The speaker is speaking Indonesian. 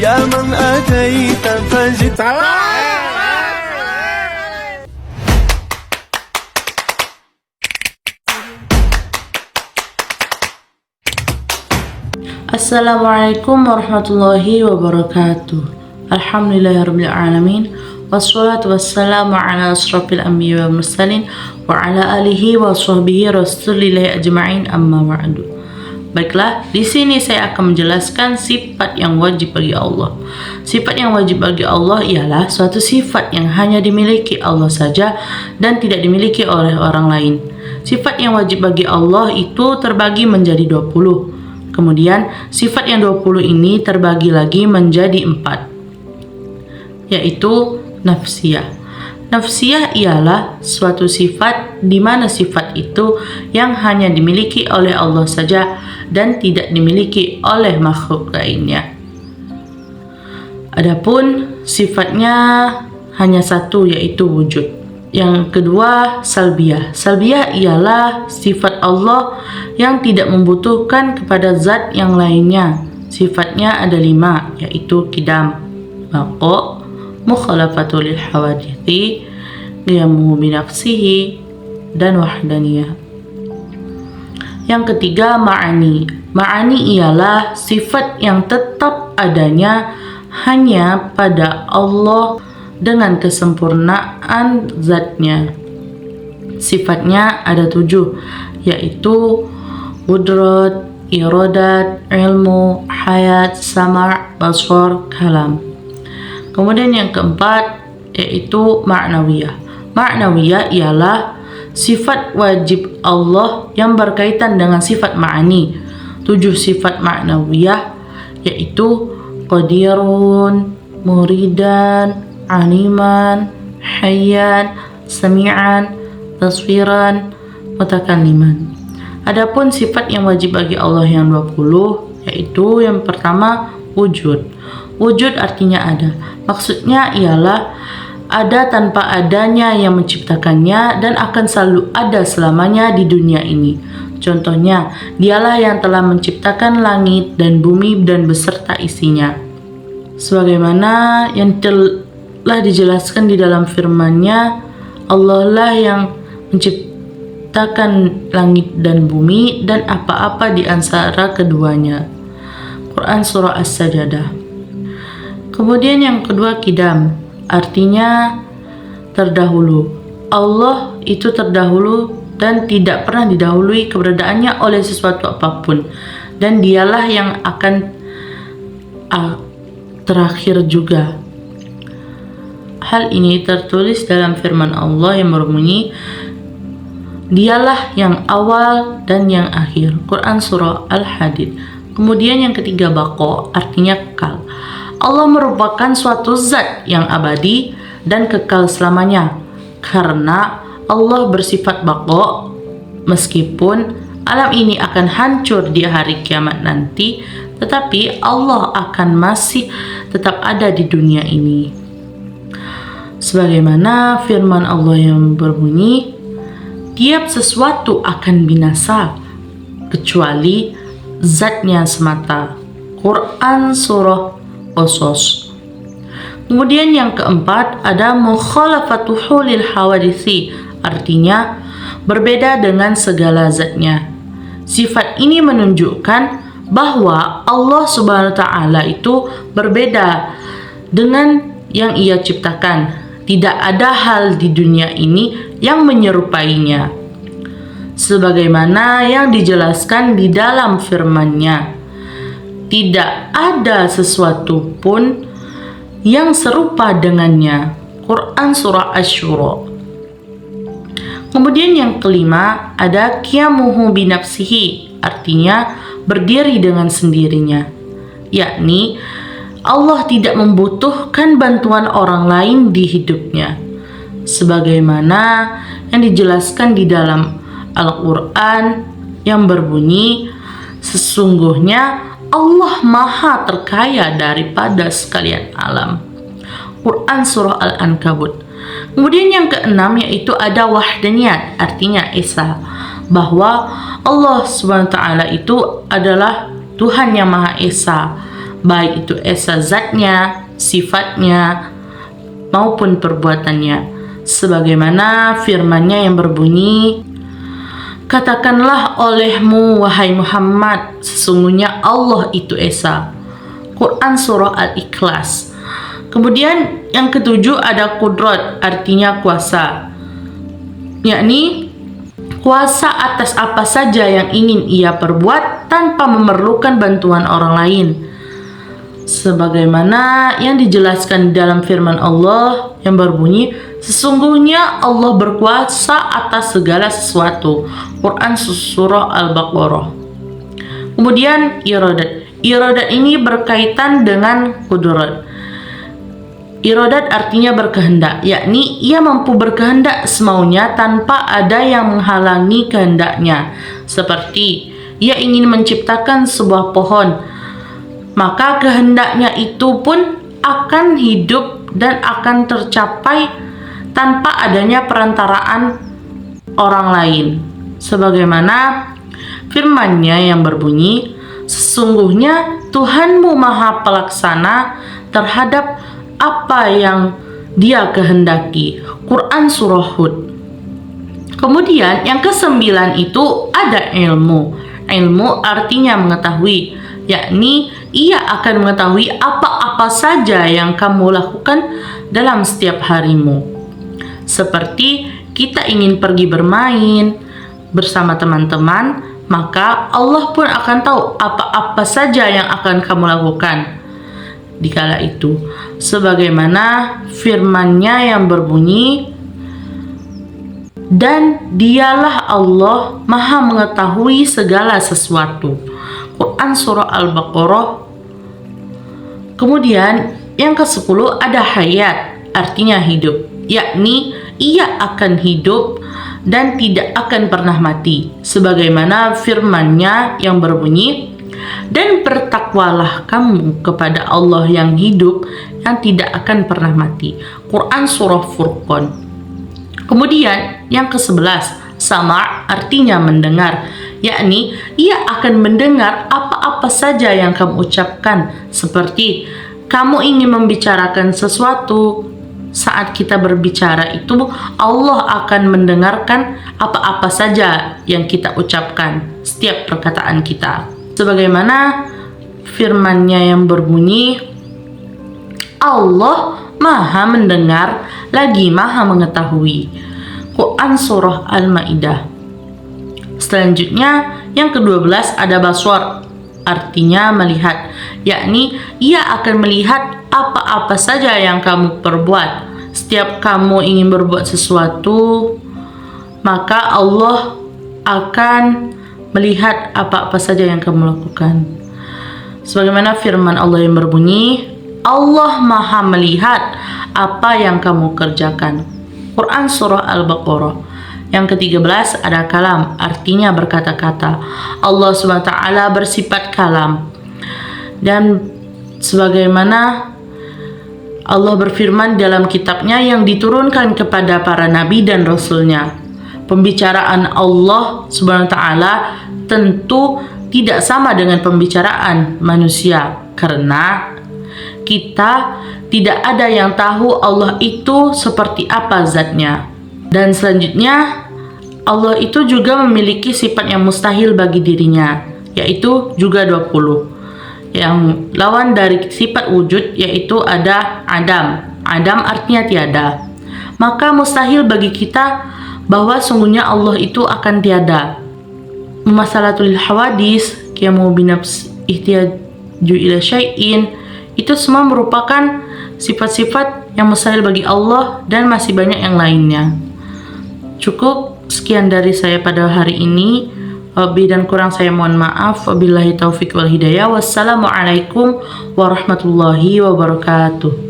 يا من أتيت فجئت. Assalamualaikum warahmatullahi wabarakatuh. Alhamdulillahirabbil alamin. Wassalatu wassalamu ala asrofil anbiya wal mursalin wa ala alihi wa sahbihi rasulillahi ajma'in, amma ba'du. Baiklah, di sini saya akan menjelaskan sifat yang wajib bagi Allah. Sifat yang wajib bagi Allah ialah suatu sifat yang hanya dimiliki Allah saja dan tidak dimiliki oleh orang lain. Sifat yang wajib bagi Allah itu terbagi menjadi 20. Kemudian sifat yang 20 ini terbagi lagi menjadi 4, yaitu nafsiyah. Nafsiyah ialah suatu sifat di mana sifat itu yang hanya dimiliki oleh Allah saja dan tidak dimiliki oleh makhluk lainnya. Adapun sifatnya hanya satu, yaitu wujud. Yang kedua, salbiyah. Salbiyah ialah sifat Allah yang tidak membutuhkan kepada zat yang lainnya. Sifatnya ada 5, yaitu qidam, baqa, mukhalafatul lil hawadithi, qiyamuhu binafsihi, dan wahdaniyah. Yang ketiga, ma'ani. Ma'ani ialah sifat yang tetap adanya hanya pada Allah dengan kesempurnaan zatnya. Sifatnya ada 7, yaitu qudrat, iradat, ilmu, hayat, sama', basar, kalam. Kemudian yang keempat, yaitu ma'nawiyah. Ma'nawiyah ialah sifat wajib Allah yang berkaitan dengan sifat ma'ani. 7 sifat ma'nawiyah, yaitu qadirun, muridan, aliman, hayyan, sami'an, taswiran, mutakalliman. Adapun sifat yang wajib bagi Allah yang 20, yaitu yang pertama, wujud. Wujud artinya ada. Maksudnya ialah ada tanpa adanya yang menciptakannya dan akan selalu ada selamanya di dunia ini. Contohnya, dialah yang telah menciptakan langit dan bumi dan beserta isinya. Sebagaimana yang telah dijelaskan di dalam firman-Nya, Allah lah yang menciptakan langit dan bumi dan apa-apa di antara keduanya. Quran Surah As-Sajdah. Kemudian yang kedua, qidam, artinya terdahulu. Allah itu terdahulu dan tidak pernah didahului keberadaannya oleh sesuatu apapun, dan dialah yang akan terakhir juga. Hal ini tertulis dalam firman Allah yang berbunyi, dialah yang awal dan yang akhir. Quran Surah Al-Hadid. Kemudian yang ketiga, baqa, artinya kekal. Allah merupakan suatu zat yang abadi dan kekal selamanya, karena Allah bersifat baqa. Meskipun alam ini akan hancur di hari kiamat nanti, tetapi Allah akan masih tetap ada di dunia ini. Sebagaimana firman Allah yang berbunyi, tiap sesuatu akan binasa kecuali zatnya semata. Quran Surah Qasas. Kemudian yang keempat, ada mukhalafatuhu lil hawadithi, artinya berbeda dengan segala zatnya. Sifat ini menunjukkan bahwa Allah Subhanahu wa taala itu berbeda dengan yang Ia ciptakan. Tidak ada hal di dunia ini yang menyerupainya, sebagaimana yang dijelaskan di dalam firman-Nya. Tidak ada sesuatu pun yang serupa dengannya. Quran Surah Asy-Syura. Kemudian yang kelima, ada qiyamuhu binafsihi, artinya berdiri dengan sendirinya, yakni Allah tidak membutuhkan bantuan orang lain di hidupnya, sebagaimana yang dijelaskan di dalam Al-Quran yang berbunyi, sesungguhnya Allah maha terkaya daripada sekalian alam. Quran Surah Al-Ankabut. Kemudian yang keenam, yaitu ada wahdaniyat, artinya esa, bahwa Allah SWT itu adalah Tuhan yang Maha Esa, baik itu esa zatnya, sifatnya, maupun perbuatannya. Sebagaimana firman-Nya yang berbunyi, katakanlah olehmu wahai Muhammad, sesungguhnya Allah itu esa. Quran surah Al-Ikhlas. Kemudian yang ketujuh ada kudrat, artinya kuasa, yakni kuasa atas apa saja yang ingin ia perbuat tanpa memerlukan bantuan orang lain. Sebagaimana yang dijelaskan dalam firman Allah yang berbunyi, sesungguhnya Allah berkuasa atas segala sesuatu. Quran surah Al-Baqarah. Kemudian iradat. Iradat ini berkaitan dengan kudrat. Iradat artinya berkehendak, yakni ia mampu berkehendak semaunya tanpa ada yang menghalangi kehendaknya. Seperti ia ingin menciptakan sebuah pohon, maka kehendaknya itu pun akan hidup dan akan tercapai tanpa adanya perantaraan orang lain. Sebagaimana firman-Nya yang berbunyi, sesungguhnya Tuhanmu Maha Pelaksana terhadap apa yang Dia kehendaki. Quran surah Hud. Kemudian yang kesembilan itu ada ilmu. Ilmu artinya mengetahui, yakni ia akan mengetahui apa-apa saja yang kamu lakukan dalam setiap harimu. Seperti kita ingin pergi bermain bersama teman-teman, maka Allah pun akan tahu apa-apa saja yang akan kamu lakukan dikala itu. Sebagaimana firman-Nya yang berbunyi, dan dialah Allah Maha mengetahui segala sesuatu. Quran surah Al-Baqarah. Kemudian yang ke-10 ada hayat, artinya hidup, yakni ia akan hidup dan tidak akan pernah mati. Sebagaimana firman-Nya yang berbunyi, dan bertakwalah kamu kepada Allah yang hidup yang tidak akan pernah mati. Quran surah Furqan. Kemudian yang ke-11 sama, artinya mendengar, yakni ia akan mendengar apa-apa saja yang kamu ucapkan. Seperti kamu ingin membicarakan sesuatu, saat kita berbicara itu Allah akan mendengarkan apa-apa saja yang kita ucapkan, setiap perkataan kita. Sebagaimana firman-Nya yang berbunyi, Allah Maha mendengar lagi Maha mengetahui. Quran surah Al-Maidah. Selanjutnya yang ke-12 ada baswar, artinya melihat, yakni ia akan melihat apa-apa saja yang kamu perbuat. Setiap kamu ingin berbuat sesuatu, maka Allah akan melihat apa-apa saja yang kamu lakukan. Sebagaimana firman Allah yang berbunyi, Allah Maha melihat apa yang kamu kerjakan. Quran surah Al-Baqarah. Yang ke-13 ada kalam, artinya berkata-kata. Allah SWT bersifat kalam. Dan sebagaimana Allah berfirman dalam kitabnya yang diturunkan kepada para nabi dan rasulnya, pembicaraan Allah SWT tentu tidak sama dengan pembicaraan manusia, karena kita tidak ada yang tahu Allah itu seperti apa zatnya. Dan selanjutnya Allah itu juga memiliki sifat yang mustahil bagi dirinya, yaitu juga 20. Yang lawan dari sifat wujud yaitu ada Adam. Adam artinya tiada. Maka mustahil bagi kita bahwa sungguhnya Allah itu akan tiada. Masalatul hawadis, qiyamu binafs ihtiyaju ila syai'in, itu semua merupakan sifat-sifat yang mustahil bagi Allah dan masih banyak yang lainnya. Cukup sekian dari saya pada hari ini. Lebih dan kurang saya mohon maaf. Wabillahi taufik wal hidayah. Wassalamualaikum warahmatullahi wabarakatuh.